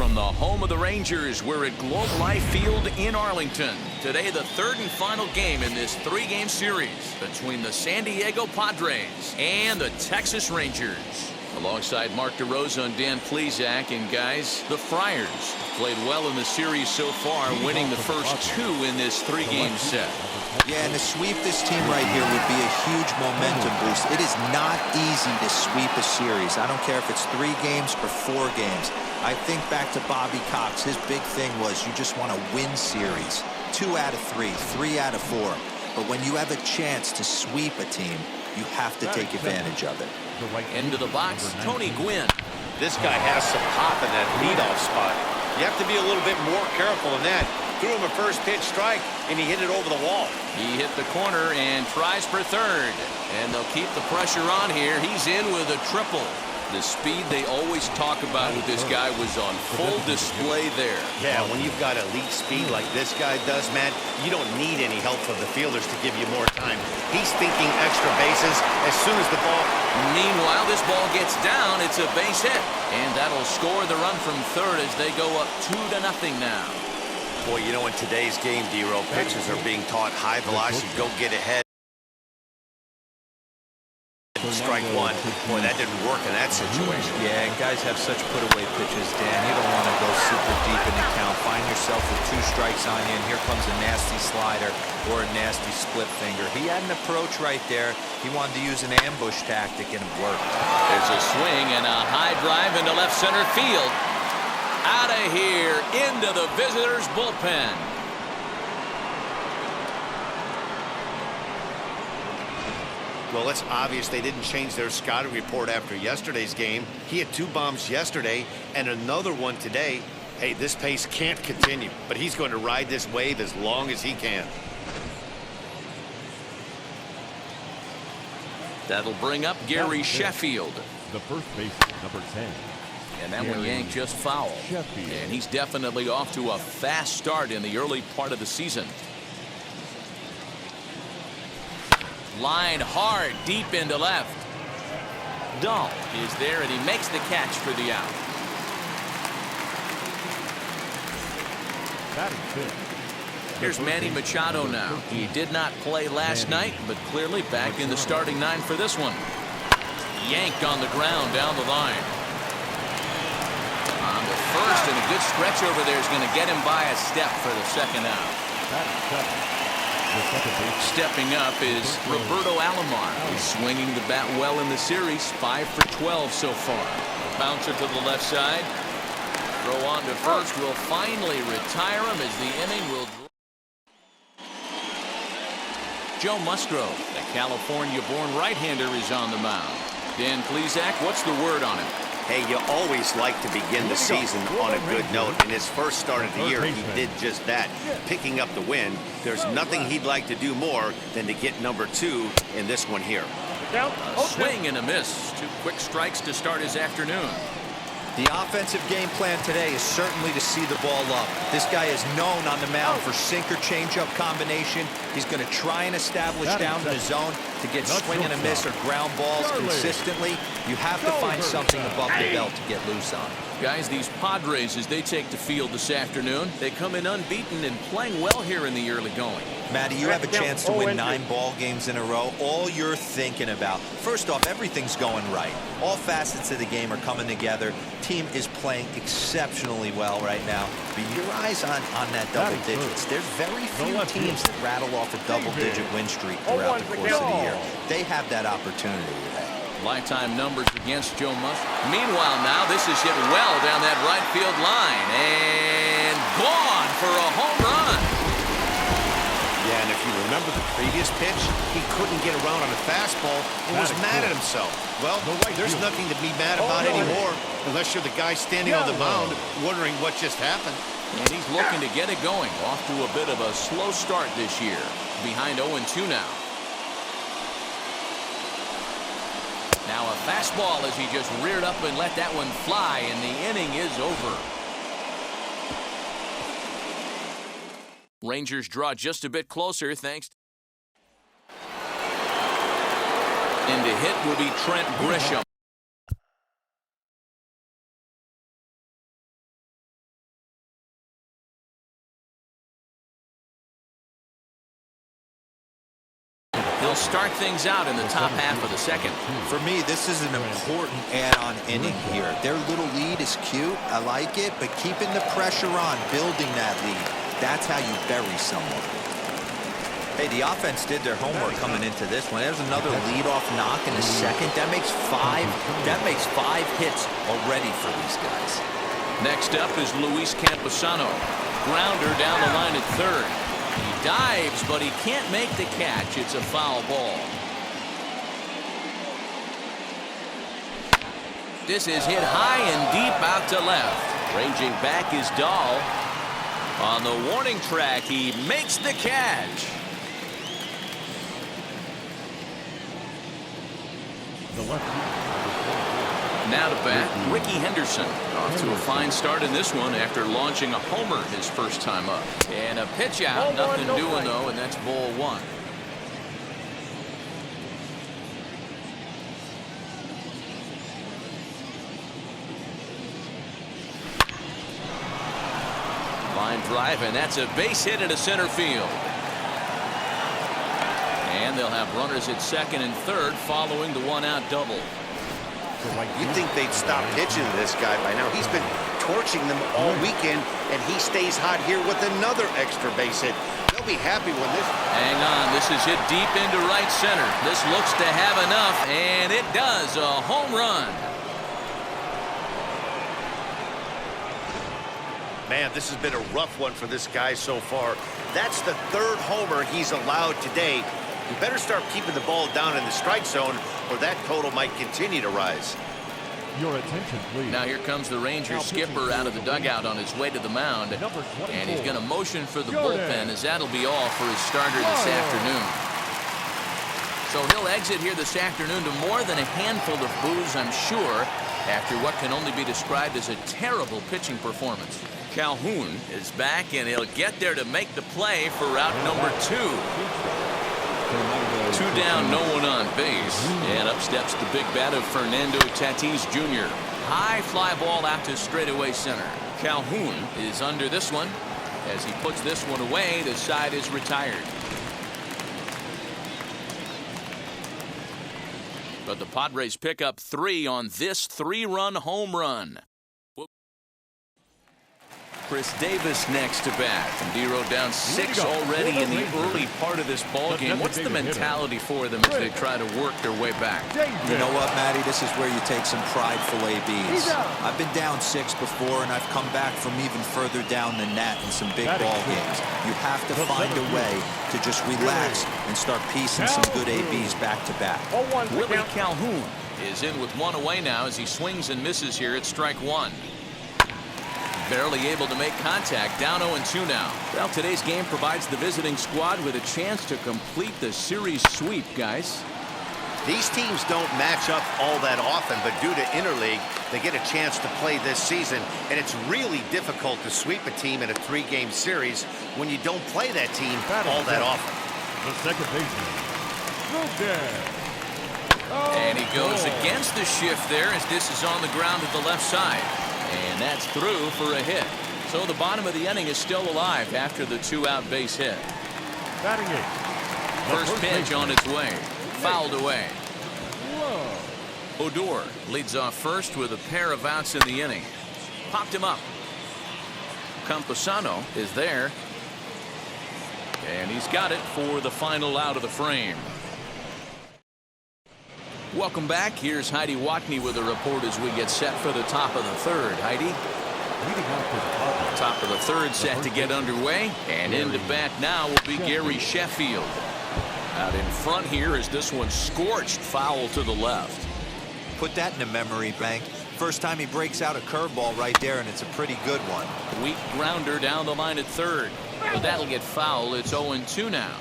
from the home of the Rangers. We're at Globe Life Field in Arlington. Today, the third and final game in this three-game series between the San Diego Padres and the Texas Rangers. Alongside Mark DeRosa and Dan Plesac, and guys, the Friars played well in the series so far, winning the first two in this three-game set. Yeah, and to sweep this team right here would be a huge momentum boost. It is not easy to sweep a series. I don't care if it's 3 games or 4 games. I think back to Bobby Cox. His big thing was you just want to win series. 2 out of 3, 3 out of 4. But when you have a chance to sweep a team, you have to take advantage of it. Into the box, Tony Gwynn. This guy has some pop in that leadoff spot. You have to be a little bit more careful in that. Threw him a first pitch strike, and he hit it over the wall. He hit the corner and tries for third. And they'll keep the pressure on here. He's in with a triple. The speed they always talk about with this guy was on full display there. Yeah, when you've got elite speed like this guy does, Matt, you don't need any help from the fielders to give you more time. He's thinking extra bases as soon as the ball. Meanwhile, this ball gets down. It's a base hit. And that'll score the run from third as they go up 2-0 now. Boy, you know, in today's game, D-Row, pitchers are being taught high velocity, go get ahead. Strike one. Boy, that didn't work in that situation. Yeah, and guys have such put-away pitches, Dan. You don't want to go super deep in the count. Find yourself with 2 strikes on you, and here comes a nasty slider or a nasty split finger. He had an approach right there. He wanted to use an ambush tactic, and it worked. There's a swing and a high drive into left center field. Out of here, into the visitors' bullpen. Well, it's obvious they didn't change their scouting report after yesterday's game. He had 2 bombs yesterday and another one today. Hey, this pace can't continue, but he's going to ride this wave as long as he can. That'll bring up Gary Sheffield. The first base, number 10. And that one yanked just foul. And he's definitely off to a fast start in the early part of the season. Line hard, deep into left. Dahl is there, and he makes the catch for the out. Here's Manny Machado now. He did not play last night, but clearly back in the starting 9 for this one. Yanked on the ground down the line. On the first, and a good stretch over there is going to get him by a step for the second out. Stepping up is Roberto Alomar. He's swinging the bat well in the series, 5 for 12 so far. Bouncer to the left side. Throw on to first will finally retire him as the inning will. Joe Musgrove, the California-born right-hander, is on the mound. Dan Plesac, what's the word on him? Hey, you always like to begin the season on a good note. In his first start of the year, he did just that, picking up the win. There's nothing he'd like to do more than to get number 2 in this one here. A swing and a miss. 2 quick strikes to start his afternoon. The offensive game plan today is certainly to see the ball up. This guy is known on the mound for sinker changeup combination. He's going to try and establish down in the zone to get swing and a miss or ground balls consistently. You have to find something above the belt to get loose on. Guys, these Padres, as they take the field this afternoon, they come in unbeaten and playing well here in the early going. Matty, you have a chance to win 9 ball games in a row. All you're thinking about, first off, everything's going right. All facets of the game are coming together. Team is playing exceptionally well right now. But your eyes on that double digits. There's very few teams that rattle off a double-digit win streak throughout the course of the year. They have that opportunity today. Lifetime numbers against Joe Musgrove. Meanwhile, now this is hit well down that right field line. And gone for a home run. Yeah, and if you remember the previous pitch, he couldn't get around on a fastball and was mad at himself. Well, there's nothing to be mad about anymore unless you're the guy standing on the mound wondering what just happened. And he's looking to get it going. Off to a bit of a slow start this year. Behind 0-2 now. Now a fastball as he just reared up and let that one fly, and the inning is over. Rangers draw just a bit closer thanks. In to hit will be Trent Grisham. they'll start things out in the top half of the second. For me, this is an important add-on inning here. Their little lead is cute. I like it, but keeping the pressure on, building that lead, that's how you bury someone. Hey, the offense did their homework coming into this one. There's another leadoff knock in the second. That makes five hits already for these guys. Next up is Luis Camposano. Grounder down the line at third. He dives, but he can't make the catch. It's a foul ball. This is hit high and deep out to left. Ranging back is Dahl. On the warning track, he makes the catch. Now to bat, Ricky Henderson. Off to a fine start in this one after launching a homer his first time up. And a pitch out, nothing doing though, and that's ball one. Line drive, and that's a base hit into center field. And they'll have runners at second and third following the one-out double. You'd think they'd stop pitching to this guy by now. He's been torching them all weekend, and he stays hot here with another extra base hit. They'll be happy when this... Hang on, this is hit deep into right center. This looks to have enough, and it does. A home run. Man, this has been a rough one for this guy so far. That's the third homer he's allowed today. You better start keeping the ball down in the strike zone, or that total might continue to rise. Your attention, please. Now here comes the Rangers skipper out of the dugout on his way to the mound. And he's going to motion for the bullpen, as that'll be all for his starter this afternoon. So he'll exit here this afternoon to more than a handful of boos, I'm sure, after what can only be described as a terrible pitching performance. Calhoun is back, and he'll get there to make the play for route number 2. 2 down, no one on base. And up steps the big bat of Fernando Tatis Jr. High fly ball out to straightaway center. Calhoun is under this one. As he puts this one away, the side is retired. But the Padres pick up 3 on this 3-run home run. Chris Davis next to bat. Dero down 6 already in the early part of this ball game. What's the mentality for them as they try to work their way back? You know what, Matty? This is where you take some prideful ABs. I've been down 6 before, and I've come back from even further down than that in some big ball games. You have to find a way to just relax and start piecing some good ABs back to back. Willie Calhoun is in with 1 away now as he swings and misses here at strike 1. Barely able to make contact, down 0-2 now. Well, today's game provides the visiting squad with a chance to complete the series sweep, guys. These teams don't match up all that often, but due to interleague, they get a chance to play this season, and it's really difficult to sweep a team in a 3-game series when you don't play that team all that often. The second baseman. And he goes against the shift there as this is on the ground at the left side. And that's through for a hit. So the bottom of the inning is still alive after the 2-out base hit. Batting it. First pitch on its way. Fouled away. Odor leads off first with a pair of outs in the inning. Popped him up. Camposano is there. And he's got it for the final out of the frame. Welcome back. Here's Heidi Watney with a report as we get set for the top of the third. Heidi? Top of the third set to get underway. And into bat now will be Gary Sheffield. Out in front here is this one scorched foul to the left. Put that in a memory bank. First time he breaks out a curveball right there, and it's a pretty good one. Weak grounder down the line at third. But that'll get foul. It's 0-2 now.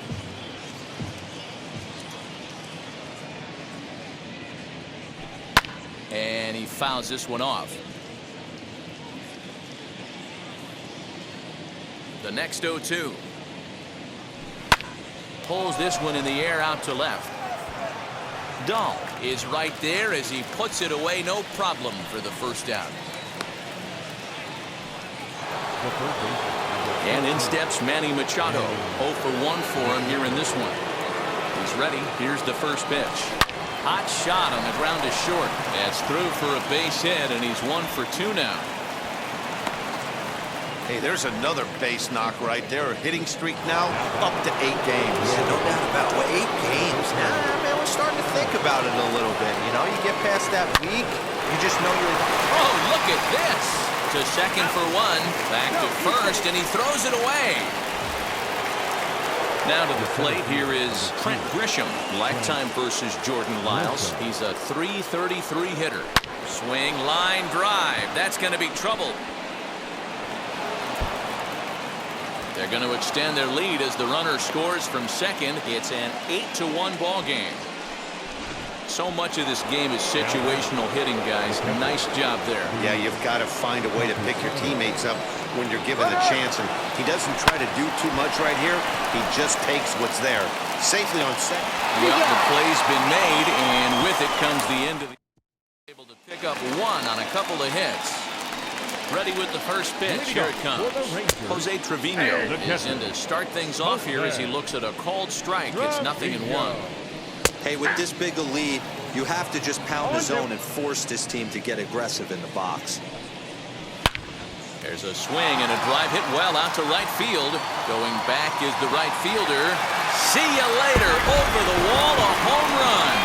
And he fouls this one off. The next 0-2. Pulls this one in the air out to left. Dahl is right there as he puts it away. No problem for the first out. And in steps Manny Machado. 0 for 1 for him here in this one. He's He's ready. Here's the first pitch. Hot shot on the ground is short. That's through for a base hit, and he's 1 for 2 now. Hey, there's another base knock right there. A hitting streak now up to 8 games. Yeah, no doubt about it. Well, 8 games. Now, man, we're starting to think about it a little bit. You know, you get past that week, you just know you're... Oh, look at this. To second for 1. Back to first, and he throws it away. Now to the plate, here is Trent Grisham. Lifetime versus Jordan Lyles. He's a .333 hitter. Swing, line drive. That's going to be trouble. They're going to extend their lead as the runner scores from second. It's an 8-1 ball game. So much of this game is situational hitting, guys. Nice job there. Yeah, you've got to find a way to pick your teammates up when you're given the chance, and he doesn't try to do too much right here. He just takes what's there. Safely on second. Well, the play's been made, and with it comes the end of the able to pick up 1 on a couple of hits. Ready with the first pitch. Here it comes. Jose Trevino is in to start things off here as he looks at a called strike. It's 0-1. Hey, with this big a lead, you have to just pound the zone and force this team to get aggressive in the box. There's a swing and a drive hit well out to right field. Going back is the right fielder. See you later. Over the wall, a home run.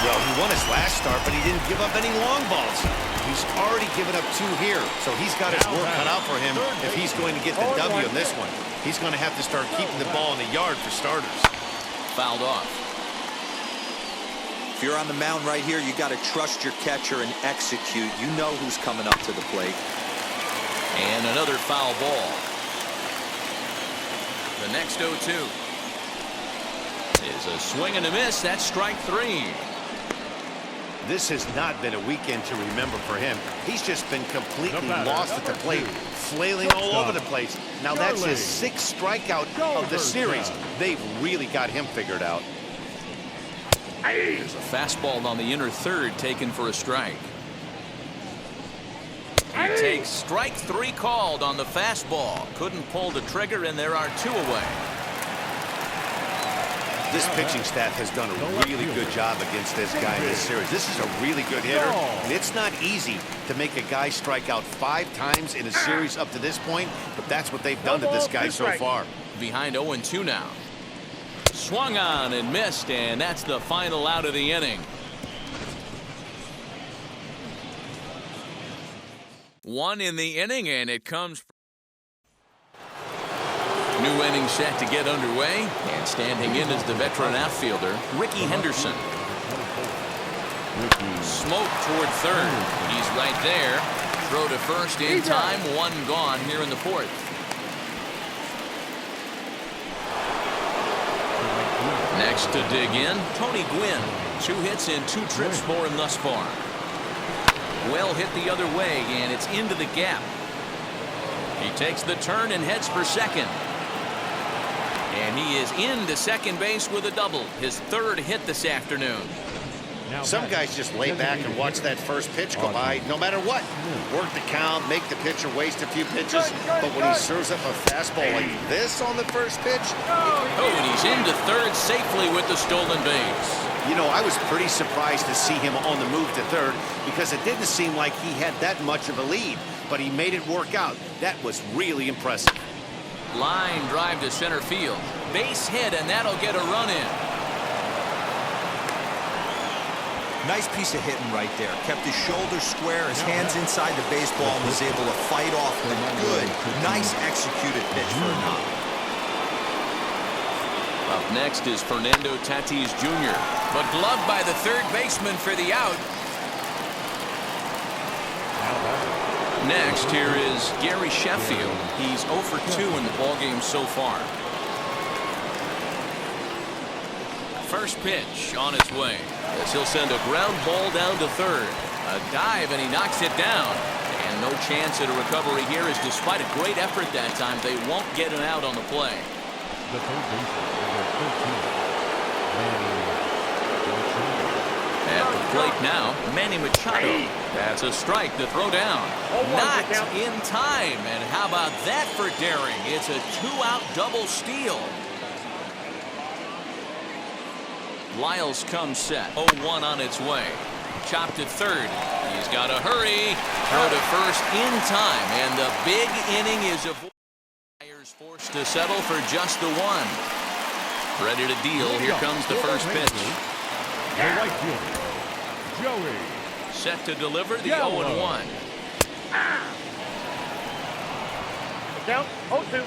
Well, he won his last start, but he didn't give up any long balls. He's already given up 2 here, so he's got his work cut out for him if he's going to get the W in this one. He's going to have to start keeping the ball in the yard for starters. Fouled off. If you're on the mound right here, you got to trust your catcher and execute. You know who's coming up to the plate. And another foul ball. The next 0-2 is a swing and a miss. That's strike 3. This has not been a weekend to remember for him. He's just been completely lost at the plate, flailing all over the place. Now that's his 6th strikeout of the series. They've really got him figured out. There's a fastball on the inner third taken for a strike. He takes strike 3 called on the fastball. Couldn't pull the trigger, and there are 2 away. This pitching staff has done a really good job against this guy in this series. This is a really good hitter, and it's not easy to make a guy strike out 5 times in a series up to this point, but that's what they've done to this guy so far. Behind 0-2 now. Swung on and missed, and that's the final out of the inning. 1 in the inning, and it comes. New inning set to get underway, and standing in is the veteran outfielder, Ricky Henderson. Smoke toward third. He's right there. Throw to first in time. 1 gone here in the 4th. Next to dig in, Tony Gwynn. 2 hits and 2 trips for him thus far. Well hit the other way, and it's into the gap. He takes the turn and heads for second. And he is into second base with a double. His 3rd hit this afternoon. Some guys just lay back and watch that first pitch go by no matter what. Work the count, make the pitcher waste a few pitches. But when he serves up a fastball like this on the first pitch. Oh, and he's into third safely with the stolen base. You know, I was pretty surprised to see him on the move to third because it didn't seem like he had that much of a lead. But he made it work out. That was really impressive. Line drive to center field. Base hit, and that'll get a run in. Nice piece of hitting right there. Kept his shoulders square, his hands inside the baseball, and was able to fight off a good, nice executed pitch for a knock. Up next is Fernando Tatis Jr., but gloved by the third baseman for the out. Next, here is Gary Sheffield. He's 0 for 2 in the ballgame so far. First pitch on its way, as he'll send a ground ball down to third. A dive, and he knocks it down. And no chance at a recovery here, as despite a great effort that time, they won't get an out on the play. The third baseman, number 13, At the plate now, Manny Machado. That's a strike to throw down. Not in time. And how about that for daring? It's a 2-out double steal. Lyles comes set. 0-1 on its way. Chopped at third. He's got to hurry. Throw to first in time. And the big inning is avoided. Forced to settle for just the one. Ready to deal. Here comes the first pitch. The right fielder, Joey. Set to deliver the 0-1. Count 0-2.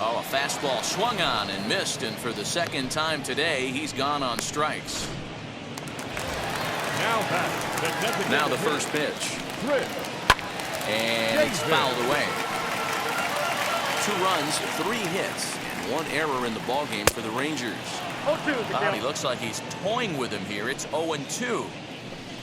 Oh, a fastball swung on and missed, and for the second time today, he's gone on strikes. Now the first pitch. And it's fouled away. 2 runs, 3 hits, and 1 error in the ballgame for the Rangers. 0-2. He looks like he's toying with him here. It's 0-2.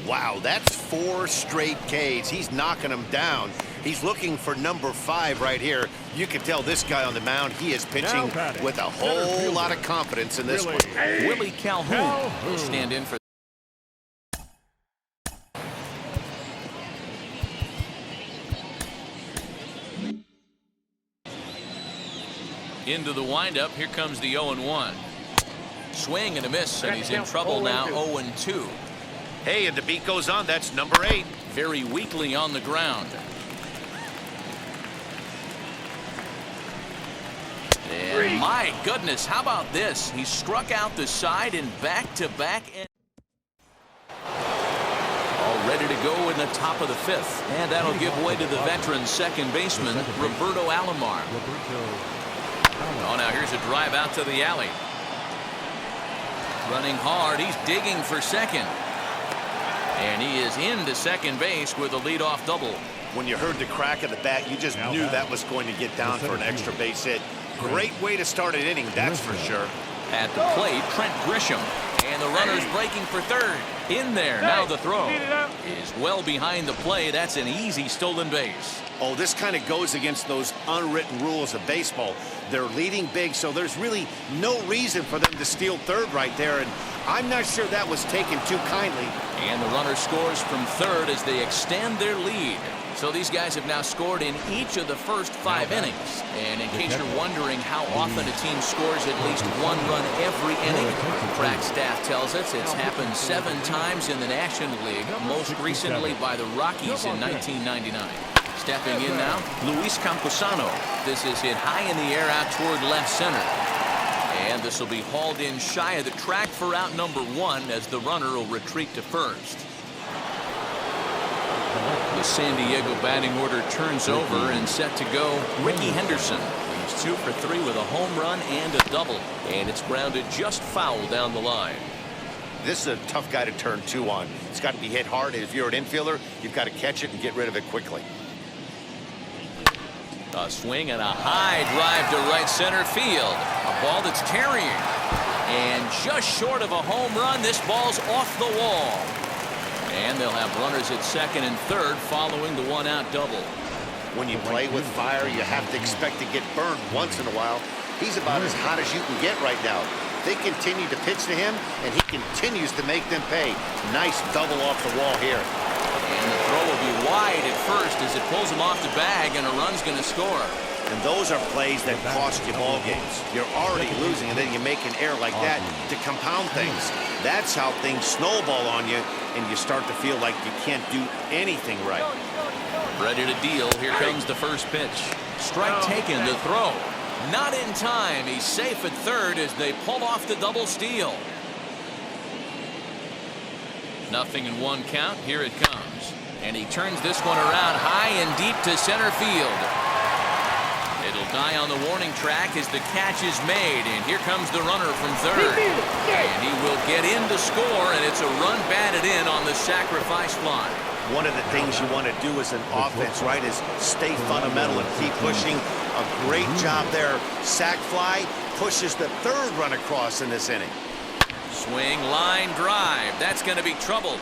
Wow, that's 4 straight Ks. He's knocking them down. He's looking for number 5 right here. You can tell this guy on the mound, he is pitching with a whole lot of confidence in this one. Willie Calhoun will stand in for. Into the windup. Here comes the 0-1. Swing and a miss, and he's in trouble now. 0-2. Hey, and the beat goes on. That's number 8. Very weakly on the ground. And my goodness, how about this? He struck out the side in back-to-back. All ready to go in the top of the 5th. And that'll give way to the veteran second baseman, Roberto Alomar. Oh, now here's a drive out to the alley. Running hard. He's digging for second. And he is into second base with a leadoff double. When you heard the crack of the bat, you just knew that was going to get down for an extra base hit. Great way to start an inning, that's for sure. At the plate, Trent Grisham. And the runner's breaking for third. In there. Now the throw is well behind the play. That's an easy stolen base. Oh, this kind of goes against those unwritten rules of baseball. They're leading big, so there's really no reason for them to steal third right there, and I'm not sure that was taken too kindly. And the runner scores from third as they extend their lead. So these guys have now scored in each of the first 5 innings. And in case you're wondering how often a team scores at least 1 run every inning, Crack staff tells us it's happened 7 times in the National League, most recently by the Rockies in 1999. Stepping in now, Luis Camposano. This is hit high in the air out toward left center. And this will be hauled in shy of the track for out number 1 as the runner will retreat to first. The San Diego batting order turns over and set to go. Ricky Henderson. He's 2 for 3 with a home run and a double. And it's grounded just foul down the line. This is a tough guy to turn 2 on. It's got to be hit hard, and if you're an infielder, you've got to catch it and get rid of it quickly. A swing and a high drive to right center field. A ball that's carrying. And just short of a home run, this ball's off the wall. And they'll have runners at second and third following the 1-out double. When you play with fire, you have to expect to get burned once in a while. He's about as hot as you can get right now. They continue to pitch to him, and he continues to make them pay. Nice double off the wall here. And the throw will be wide at first as it pulls him off the bag, and a run's going to score. And those are plays that cost you ball games. You're already losing, and then you make an error like that to compound things. That's how things snowball on you, and you start to feel like you can't do anything right. Ready to deal. Here comes the first pitch. Strike taken. The throw. Not in time. He's safe at third as they pull off the double steal. 0-1 count. Here it comes. And he turns this one around high and deep to center field. It'll die on the warning track as the catch is made. And here comes the runner from third. And he will get in to score, and it's a run batted in on the sacrifice fly. One of the things you want to do as an offense, right, is stay fundamental and keep pushing. A great job there. Sac fly pushes the third run across in this inning. Swing, line drive. That's going to be trouble.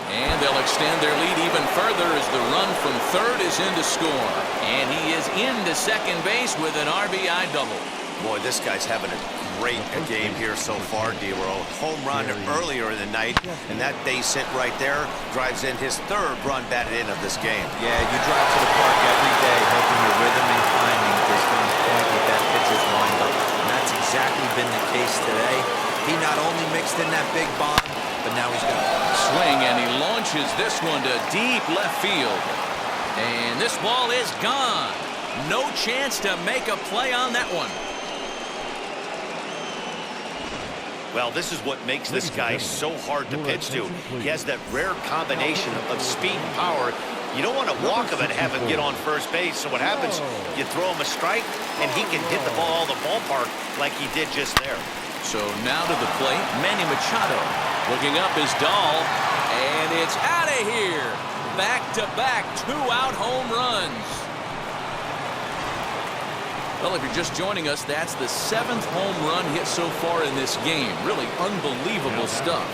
And they'll extend their lead even further as the run from third is in to score. And he is into second base with an RBI double. Boy, this guy's having a great game here so far, D-Row. Home run earlier in the night, and that base hit right there drives in his third run batted in of this game. Yeah, you drive to the park every day hoping your rhythm and timing is on point with that pitcher's windup. And that's exactly been the case today. He not only mixed in that big bomb, but now he's going to swing, and he launches this one to deep left field. And this ball is gone. No chance to make a play on that one. Well, this is what makes this guy so hard to pitch to. He has that rare combination of speed and power. You don't want to walk him and have him get on first base. So what happens, you throw him a strike, and he can hit the ball the ballpark like he did just there. So now to the plate, Manny Machado. Looking up is Dahl, and it's out of here. Back-to-back two-out home runs. Well, if you're just joining us, that's the 7th home run hit so far in this game. Really unbelievable stuff.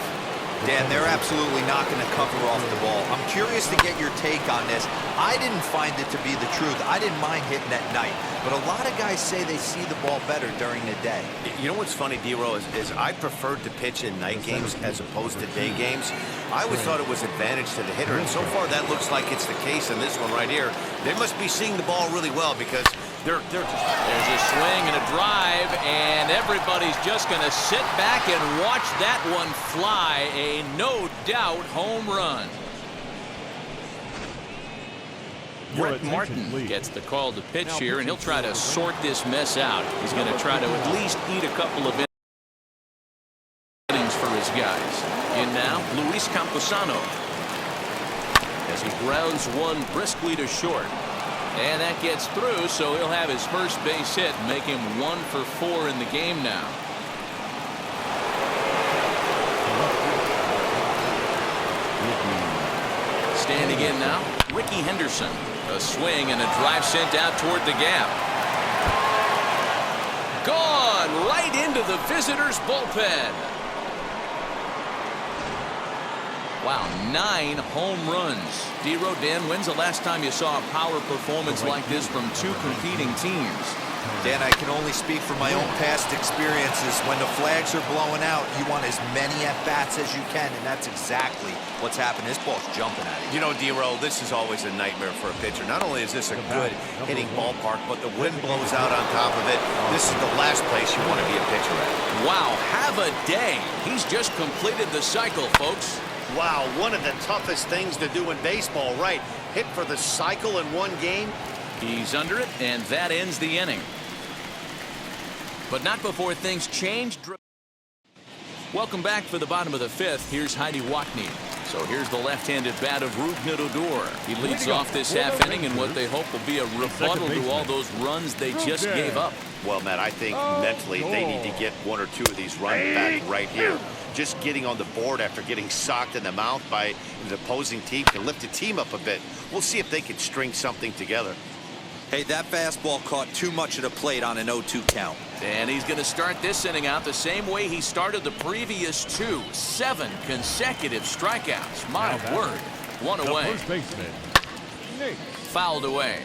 Dan, they're absolutely not going to cover off the ball. I'm curious to get your take on this. I didn't find it to be the truth. I didn't mind hitting at night. But a lot of guys say they see the ball better during the day. You know what's funny, D-Row, is I preferred to pitch in night games as opposed to day games. I always thought it was advantage to the hitter, and so far that looks like it's the case in this one right here. They must be seeing the ball really well because they're just... There's a swing and a drive, and everybody's just going to sit back and watch that one fly. A no-doubt home run. Brett Martin gets the call to pitch here, and he'll try to sort this mess out. He's going to try to at least eat a couple of innings for his guys. In now, Luis Camposano, as he grounds one briskly to short. And that gets through, so he'll have his first base hit, make him 1 for 4 in the game now. Standing in now, Ricky Henderson. A swing and a drive sent out toward the gap. Gone right into the visitors' bullpen. Wow, 9 home runs. D-Row, Dan, when's the last time you saw a power performance like this from 2 competing teams? Dan, I can only speak from my own past experiences. When the flags are blowing out, you want as many at-bats as you can, and that's exactly what's happened. This ball's jumping at you. You know, D-Row, this is always a nightmare for a pitcher. Not only is this a good hitting ballpark, but the wind blows out on top of it. This is the last place you want to be a pitcher at. Wow, have a day. He's just completed the cycle, folks. Wow, one of the toughest things to do in baseball, right? Hit for the cycle in one game. He's under it, and that ends the inning. But not before things change. Welcome back for the bottom of the 5th. Here's Heidi Watney. So here's the left-handed bat of Rougned Odor. He leads off this half inning in what they hope will be a rebuttal to all those runs they just gave up. Well, Matt, I think mentally they need to get 1 or 2 of these runs back right here. Just getting on the board after getting socked in the mouth by the opposing team can lift the team up a bit. We'll see if they can string something together. Hey, that fastball caught too much of the plate on an 0-2 count. And he's going to start this inning out the same way he started the previous 2. 7 consecutive strikeouts. My word. 1 away. First baseman, Nick. Fouled away.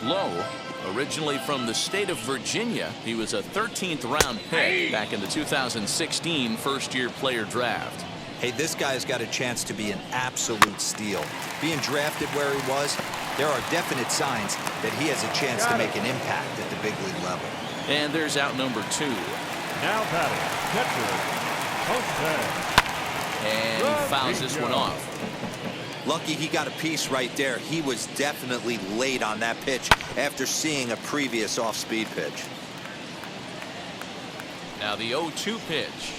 Lowe, originally from the state of Virginia, he was a 13th round pick back in the 2016 first-year player draft. Hey, this guy's got a chance to be an absolute steal. Being drafted where he was, there are definite signs that he has a chance to make an impact at the big league level. And there's out number 2. Now batting, catcher, Jose. And he fouls this one off. Lucky he got a piece right there. He was definitely late on that pitch after seeing a previous off-speed pitch. Now the 0-2 pitch.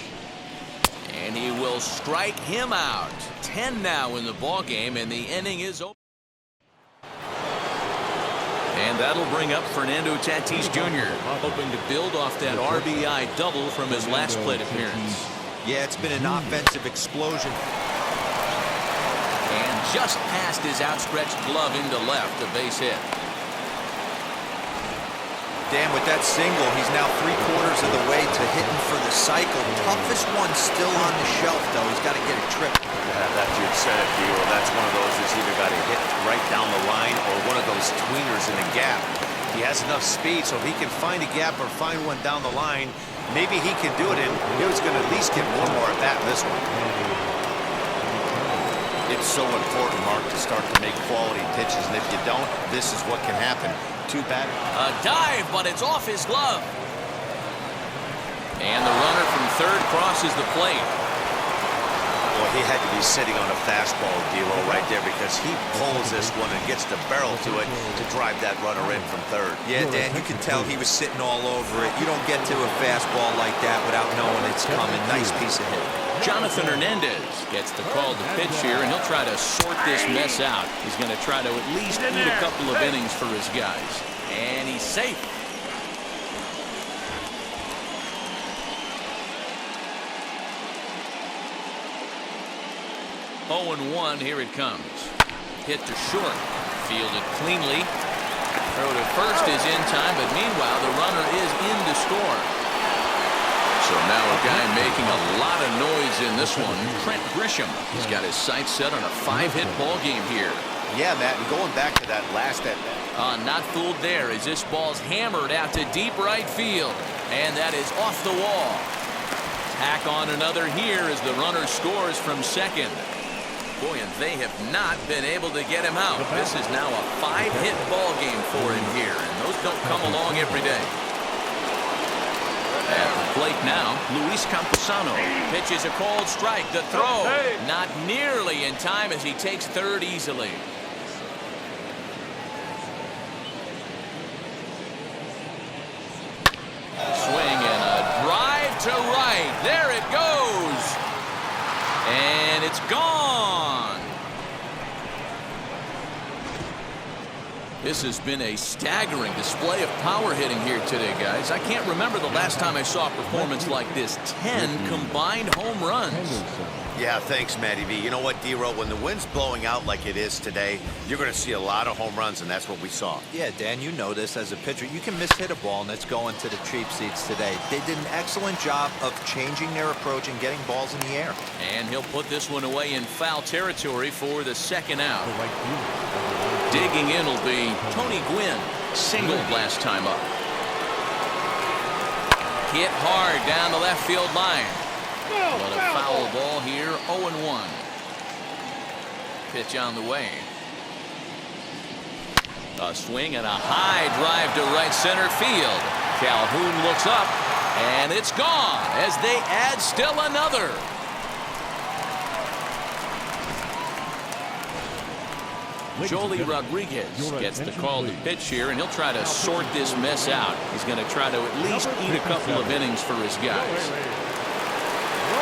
And he will strike him out. 10 now in the ball game, and the inning is over. And that'll bring up Fernando Tatis Jr., hoping to build off that RBI double from his last plate appearance. Yeah, it's been an offensive explosion. And just past his outstretched glove into left, a base hit. Dan, with that single, he's now 3/4 of the way to hitting for the cycle. Toughest one still on the shelf, though. He's got to get a triple. Yeah, that dude said it, D-Row. That's one of those that's either got to hit right down the line or one of those tweeners in the gap. He has enough speed, so if he can find a gap or find one down the line, maybe he can do it, and he's going to at least get one more at bat in this one. It's so important, Mark, to start to make quality pitches, and if you don't, this is what can happen. Too bad. A dive, but it's off his glove. And the runner from third crosses the plate. Well, he had to be sitting on a fastball, D-Lo, right there, because he pulls this one and gets the barrel to it to drive that runner in from third. Yeah, Dan, you can tell he was sitting all over it. You don't get to a fastball like that without knowing it's coming. Nice piece of hit. Jonathan Hernandez gets the call to pitch here, and he'll try to sort this mess out. He's going to try to at least eat a couple of innings for his guys. And he's safe. Oh, and 1, here it comes. Hit to short. Fielded cleanly. Throw to first is in time, but meanwhile, the runner is in to score. So now a guy making a lot of noise in this one, Trent Grisham. He's got his sights set on a 5-hit ball game here. Yeah, Matt, and going back to that last at-bat. Not fooled there as this ball's hammered out to deep right field. And that is off the wall. Tack on another here as the runner scores from second. Boy, and they have not been able to get him out. This is now a 5-hit ball game for him here, and those don't come along every day. At the plate now, Luis Camposano pitches a called strike. The throw not nearly in time as he takes third easily. Swing and a drive to right. There it goes. And it's gone. This has been a staggering display of power hitting here today, guys. I can't remember the last time I saw a performance like this. 10 combined home runs. Yeah, thanks, Matty V. You know what, D-Ro, when the wind's blowing out like it is today, you're going to see a lot of home runs, and that's what we saw. Yeah, Dan, you know this as a pitcher. You can mishit a ball, and it's going to the cheap seats today. They did an excellent job of changing their approach and getting balls in the air. And he'll put this one away in foul territory for the second out. Digging in will be Tony Gwynn. Singled last time up. Hit hard down the left field line. But a foul ball here, 0-1. Pitch on the way. A swing and a high drive to right center field. Calhoun looks up, and it's gone as they add still another. Joely Rodriguez gets the call to pitch here, and he'll try to sort this mess out. He's going to try to at least eat a couple of innings for his guys.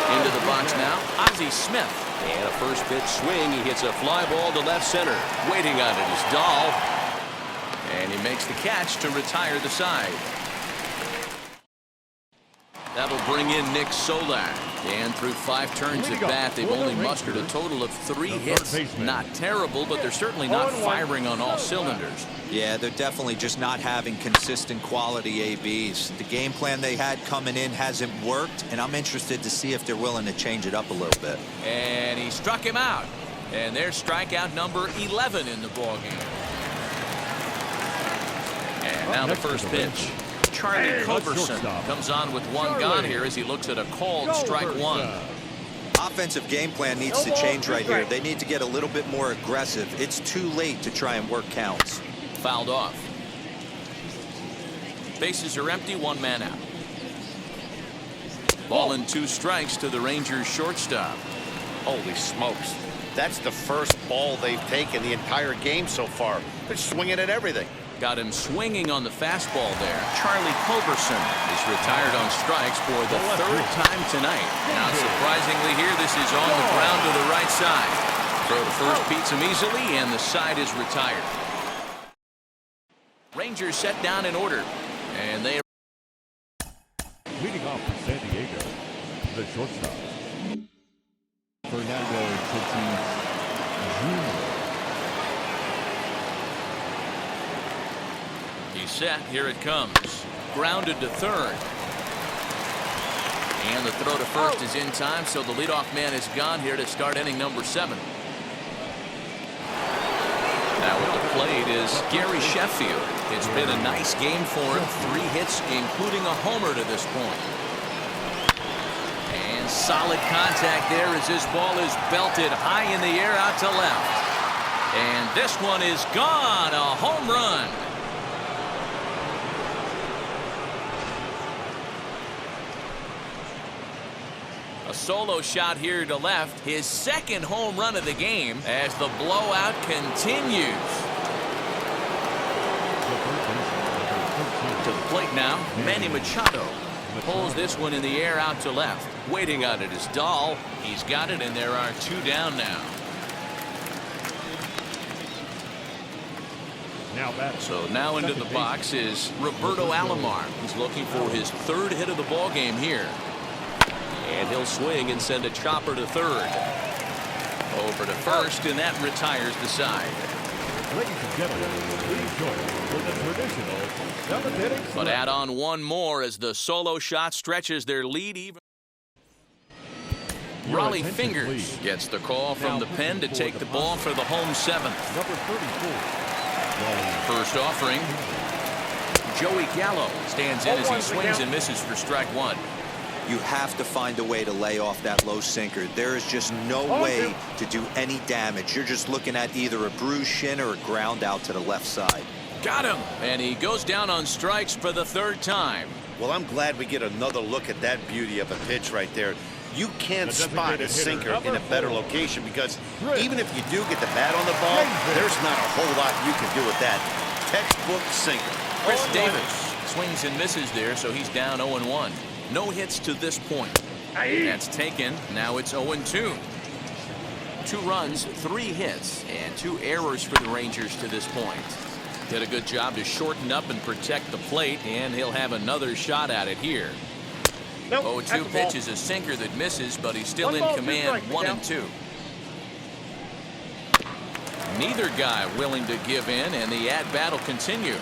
Into the box now, Ozzie Smith. And a first pitch swing. He hits a fly ball to left center. Waiting on it is Dahl. And he makes the catch to retire the side. That'll bring in Nick Solak. And through 5 turns at bat, they've only mustered a total of 3 hits. Not terrible, but they're certainly not firing on all cylinders. Yeah, they're definitely just not having consistent quality ABs. The game plan they had coming in hasn't worked, and I'm interested to see if they're willing to change it up a little bit. And he struck him out. And there's strikeout number 11 in the ballgame. And now the first pitch. Charlie Culberson comes on with 1 gone here as he looks at a called strike 1. Offensive game plan needs to change right here. They need to get a little bit more aggressive. It's too late to try and work counts. Fouled off. Bases are empty, 1 man out. Ball and 2 strikes to the Rangers shortstop. Holy smokes. That's the first ball they've taken the entire game so far. They're swinging at everything. Got him swinging on the fastball there. Charlie Culberson is retired on strikes for the 3rd time tonight. Now, surprisingly here, this is on the ground to the right side. Throw to first beats him easily, and the side is retired. Rangers set down in order, and they are leading off for San Diego, the shortstop, Fernando Tatis Jr. He's set. Here it comes. Grounded to third. And the throw to first is in time, so the leadoff man is gone here to start inning number 7. Now at the plate is Gary Sheffield. It's been a nice game for him. 3 hits, including a homer to this point. And solid contact there as this ball is belted high in the air out to left. And this one is gone. A home run. solo shot here to left. His second home run of the game as the blowout continues. To the plate now, Manny Machado pulls this one in the air out to left. Waiting on it is Dahl. He's got it, and there are 2 down now. So now into the box is Roberto Alomar. He's looking for his 3rd hit of the ball game here. And he'll swing and send a chopper to third. Over to first, and that retires the side. Ladies and gentlemen, please join us for the traditional 7th inning. But add on one more as the solo shot stretches their lead even. Raleigh Fingers gets the call from the pen to take the ball for the home 7th. Number 34. First offering. Joey Gallo stands in as he swings and misses for strike 1. You have to find a way to lay off that low sinker. There is just no way to do any damage. You're just looking at either a bruised shin or a ground out to the left side. Got him. And he goes down on strikes for the 3rd time. Well, I'm glad we get another look at that beauty of a pitch right there. You can't spot a sinker in a better location because even if you do get the bat on the ball, there's not a whole lot you can do with that. Textbook sinker. Chris Davis swings and misses there, so he's down 0-1. No hits to this point. That's taken. Now it's 0-2. 2 runs, 3 hits, and 2 errors for the Rangers to this point. Did a good job to shorten up and protect the plate, and he'll have another shot at it here. 0-2 pitch is a sinker that misses, but he's still in command. 1-2. Neither guy willing to give in, and the at-bat will continue.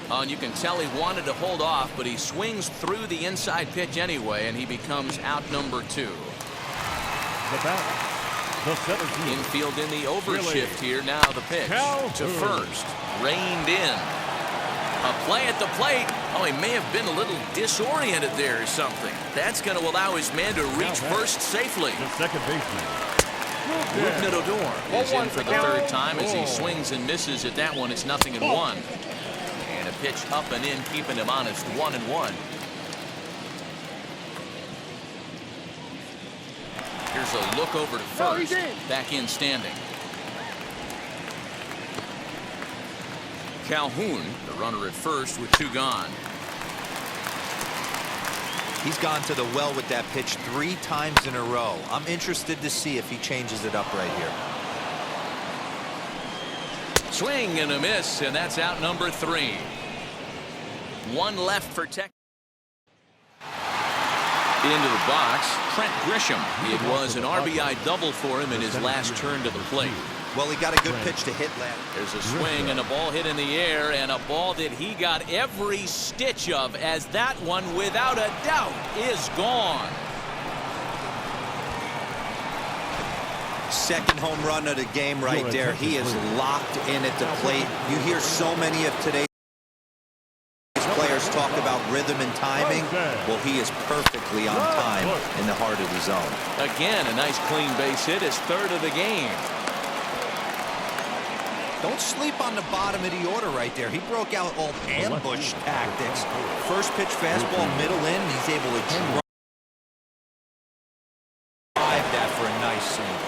And you can tell he wanted to hold off, but he swings through the inside pitch anyway, and he becomes out number 2. Infield in the overshift here. Now the pitch to first. Reined in. A play at the plate. Oh, he may have been a little disoriented there or something. That's going to allow his man to reach first safely. The second baseman. Rougned Odor is in for the 3rd time as he swings and misses at that one. It's 0-1. And a pitch up and in, keeping him honest. 1-1. Here's a look over to first. Back in standing. Calhoun, the runner at first with 2 gone. He's gone to the well with that pitch 3 times in a row. I'm interested to see if he changes it up right here. Swing and a miss, and that's out number 3. 1 left for Tech. Into the box, Trent Grisham. It was an RBI double for him in his last turn to the plate. Well, he got a good pitch to hit last. There's a swing and a ball hit in the air, and a ball that he got every stitch of, as that one, without a doubt, is gone. Second home run of the game right there. He is locked in at the plate. You hear so many of today's players talk about rhythm and timing. Well, he is perfectly on time in the heart of the zone. Again, a nice clean base hit, his 3rd of the game. Don't sleep on the bottom of the order right there. He broke out all ambush tactics. First pitch fastball, middle in. He's able to drive that for a nice swing.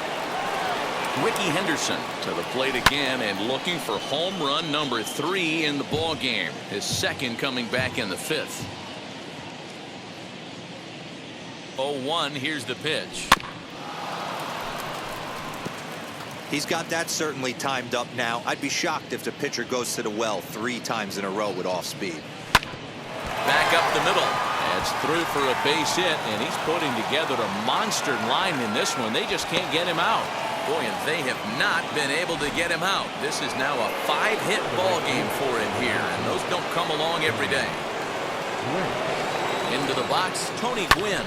Ricky Henderson to the plate again and looking for home run number 3 in the ball game. His 2nd coming back in the 5th. 0-1. Here's the pitch. He's got that certainly timed up now. I'd be shocked if the pitcher goes to the well 3 times in a row with off speed. Back up the middle. That's through for a base hit, and he's putting together a monster line in this one. They just can't get him out. Boy, and they have not been able to get him out. This is now a 5-hit ball game for him here, and those don't come along every day. Into the box, Tony Gwynn.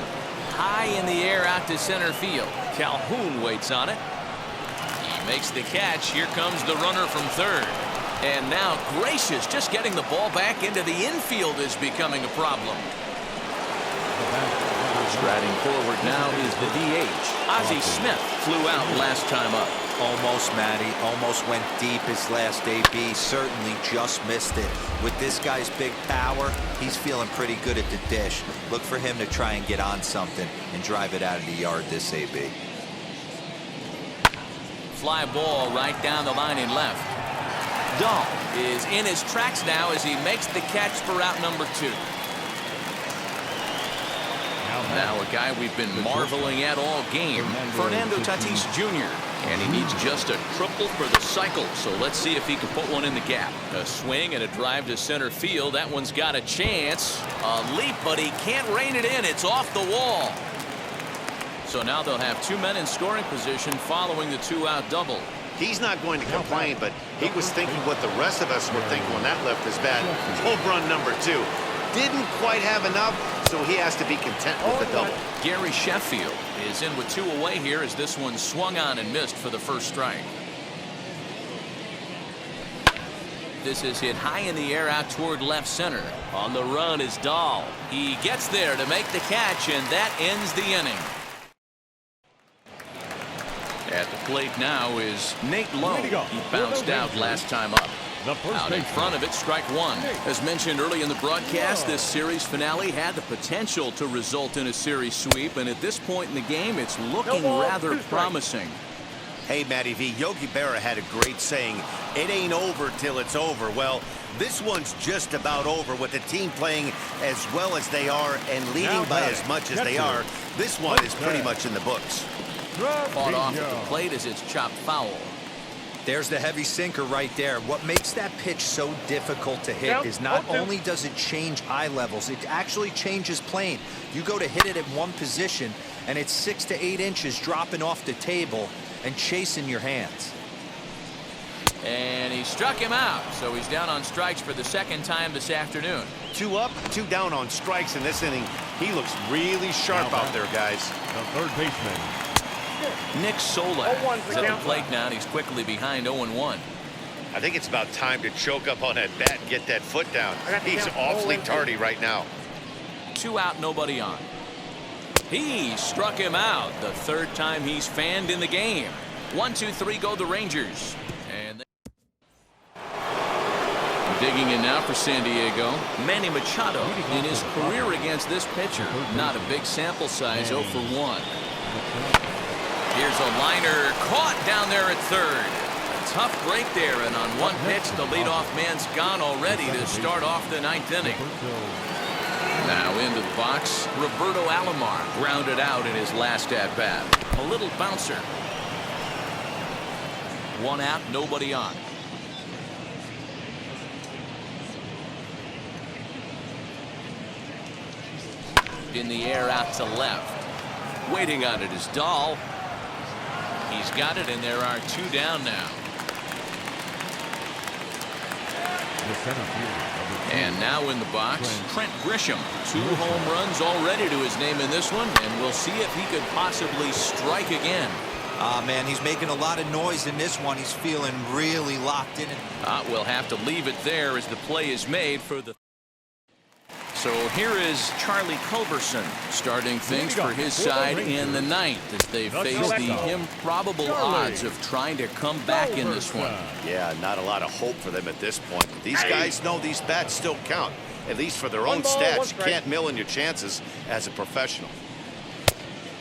High in the air out to center field. Calhoun waits on it. Makes the catch. Here comes the runner from 3rd. And now Gracious just getting the ball back into the infield is becoming a problem. Striding forward now is the DH. Ozzie Smith flew out last time up. Almost, Matty. Almost went deep his last AB. Certainly just missed it. With this guy's big power, he's feeling pretty good at the dish. Look for him to try and get on something and drive it out of the yard this AB. Fly ball right down the line in left. Dahl is in his tracks now as he makes the catch for out number 2. Now a guy we've been marveling at all game, Fernando Tatis Jr. And he needs just a triple for the cycle, so let's see if he can put one in the gap. A swing and a drive to center field. That one's got a chance. A leap, but he can't rein it in. It's off the wall. So now they'll have 2 men in scoring position following the 2-out double. He's not going to complain, but he was thinking what the rest of us were thinking when that left his bat. Home run number 2. Didn't quite have enough, so he has to be content with the double. Gary Sheffield is in with 2 away here as this one swung on and missed for the first strike. This is hit high in the air out toward left center. On the run is Dahl. He gets there to make the catch, and that ends the inning. At the plate now is Nate Lowe. He bounced out last time up. Out in front of it, strike 1. As mentioned early in the broadcast, this series finale had the potential to result in a series sweep, and at this point in the game, it's looking rather promising. Hey, Matty V, Yogi Berra had a great saying, it ain't over till it's over. Well, this one's just about over with the team playing as well as they are and leading by as much as they are. This one is pretty much in the books. Fought off at the plate as it's chopped foul. There's the heavy sinker right there. What makes that pitch so difficult to hit is not only does it change eye levels, it actually changes plane. You go to hit it at one position, and it's 6 to 8 inches dropping off the table and chasing your hands. And he struck him out, so he's down on strikes for the second time this afternoon. 2 up, 2 down on strikes in this inning. He looks really sharp out there, guys. The third baseman, Nick Solak is at the plate now, and he's quickly behind 0-1. I think it's about time to choke up on that bat and get that foot down. He's awfully tardy right now. 2 out, nobody on. He struck him out the third time he's fanned in the game. 1, 2, 3 go the Rangers. And digging in now for San Diego, Manny Machado in his career against this pitcher. Not a big sample size, 0 for 1. Here's a liner caught down there at third. A tough break there, and on one pitch, the leadoff man's gone already to start off the 9th inning. Now into the box, Roberto Alomar grounded out in his last at-bat. A little bouncer. 1 out, nobody on. In the air out to left. Waiting on it is Dahl. He's got it, and there are 2 down now. And now in the box, Trent Grisham. 2 home runs already to his name in this one, and we'll see if he could possibly strike again. Man, he's making a lot of noise in this one. He's feeling really locked in. We'll have to leave it there as the play is made for the... So here is Charlie Culberson starting things for his side in the 9th as they face the improbable odds of trying to come back in this one. Yeah, not a lot of hope for them at this point. But these guys know these bats still count, at least for their own stats. You can't mill in your chances as a professional.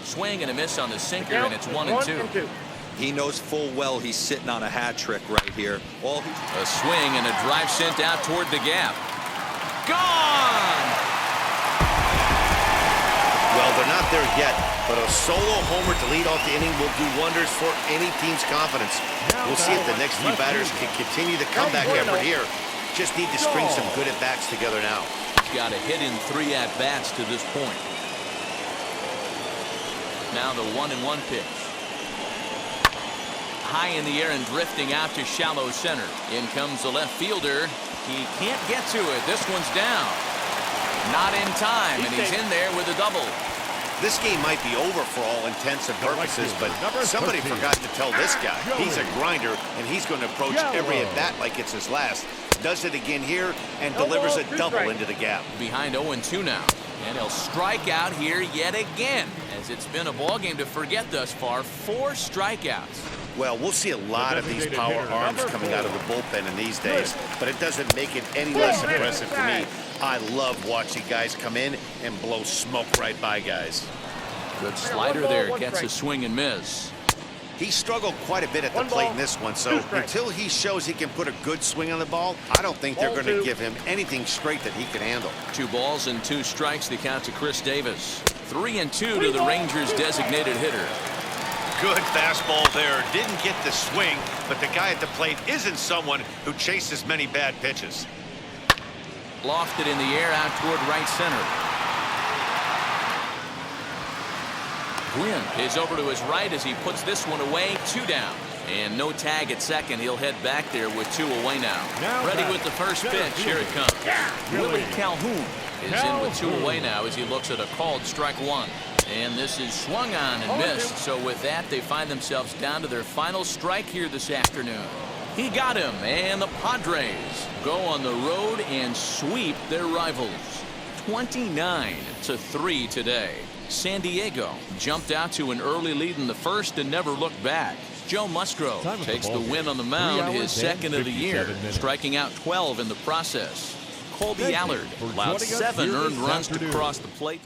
Swing and a miss on the sinker, and it's 1-2. He knows full well he's sitting on a hat trick right here. A swing and a drive sent out toward the gap. Gone! Well, they're not there yet, but a solo homer to lead off the inning will do wonders for any team's confidence. We'll see if the next few batters can continue the comeback effort here. Just need to string some good at-bats together now. He's got a hit in 3 at-bats to this point. Now the 1-1 pitch. High in the air and drifting out to shallow center. In comes the left fielder. He can't get to it. This one's down. Not in time, and he's in there with a double. This game might be over for all intents and purposes, but somebody forgot to tell this guy. He's a grinder, and he's going to approach every at-bat like it's his last. Does it again here and delivers a double into the gap. Behind 0-2 now. And he'll strike out here yet again, as it's been a ball game to forget thus far. 4 strikeouts. Well, we'll see a lot of these power arms coming out of the bullpen in these days, but it doesn't make it any less impressive for me. I love watching guys come in and blow smoke right by guys. Good slider there, gets a swing and miss. He struggled quite a bit at the plate in this one, so until he shows he can put a good swing on the ball, I don't think they're going to give him anything straight that he can handle. 2 balls and 2 strikes, the count to Chris Davis. 3-2 to the Rangers' designated hitter. Good fastball there. Didn't get the swing, but the guy at the plate isn't someone who chases many bad pitches. Lofted in the air out toward right center. Gwynn is over to his right as he puts this one away. 2 down. And no tag at second. He'll head back there with 2 away now. Ready with the first pitch. Here it comes. Willie Calhoun is in with 2 away now as he looks at a called strike 1. And this is swung on and missed. So with that, they find themselves down to their final strike here this afternoon. He got him, and the Padres go on the road and sweep their rivals. 29-3 today. San Diego jumped out to an early lead in the first and never looked back. Joe Musgrove takes the win on the mound, his second of the year, striking out 12 in the process. Colby Allard allowed 7 earned runs to cross the plate.